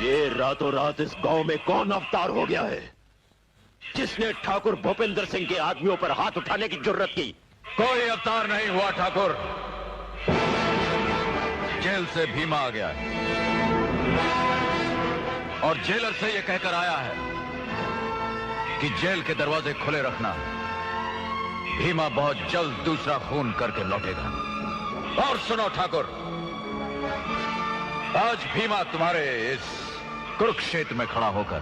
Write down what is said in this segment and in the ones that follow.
ये रातों रात इस गांव में कौन अवतार हो गया है जिसने ठाकुर भूपेंद्र सिंह के आदमियों पर हाथ उठाने की जुर्रत की? कोई अवतार नहीं हुआ ठाकुर। जेल से भीमा आ गया है और जेलर से यह कहकर आया है कि जेल के दरवाजे खुले रखना। भीमा बहुत जल्द दूसरा खून करके लौटेगा। और सुनो ठाकुर, आज भीमा तुम्हारे इस कुरुक्षेत्र में खड़ा होकर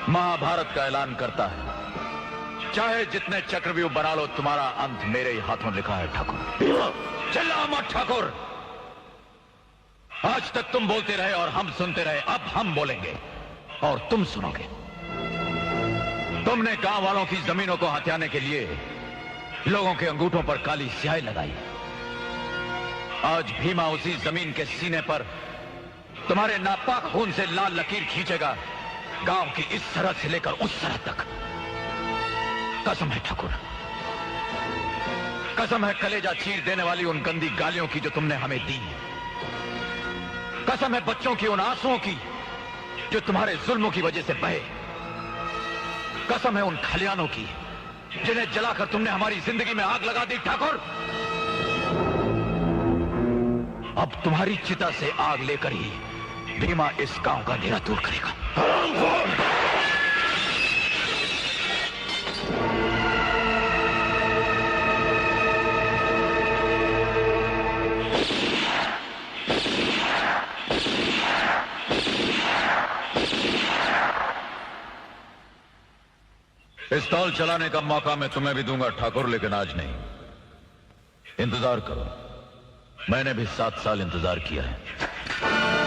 महाभारत का ऐलान करता है। चाहे जितने चक्रव्यूह बना लो, तुम्हारा अंत मेरे ही हाथों लिखा है ठाकुर। चिल्ला मत ठाकुर। आज तक तुम बोलते रहे और हम सुनते रहे, अब हम बोलेंगे और तुम सुनोगे। तुमने गांव वालों की जमीनों को हथियाने के लिए लोगों के अंगूठों पर काली स्याही लगाई। आज भीमा उसी जमीन के सीने पर तुम्हारे नापाक खून से लाल लकीर खींचेगा, गांव की इस सरहद से लेकर उस सरहद तक। कसम है ठाकुर, कसम है कलेजा चीर देने वाली उन गंदी गालियों की जो तुमने हमें दी। कसम है बच्चों की उन आंसुओं की जो तुम्हारे जुल्मों की वजह से बहे। कसम है उन खलियानों की जिन्हें जलाकर तुमने हमारी जिंदगी में आग लगा दी। ठाकुर, अब तुम्हारी चिता से आग लेकर ही भीमा इस गांव का अंधेरा दूर करेगा। पिस्तौल चलाने का मौका मैं तुम्हें भी दूंगा ठाकुर, लेकिन आज नहीं। इंतजार करो, मैंने भी 7 साल इंतजार किया है।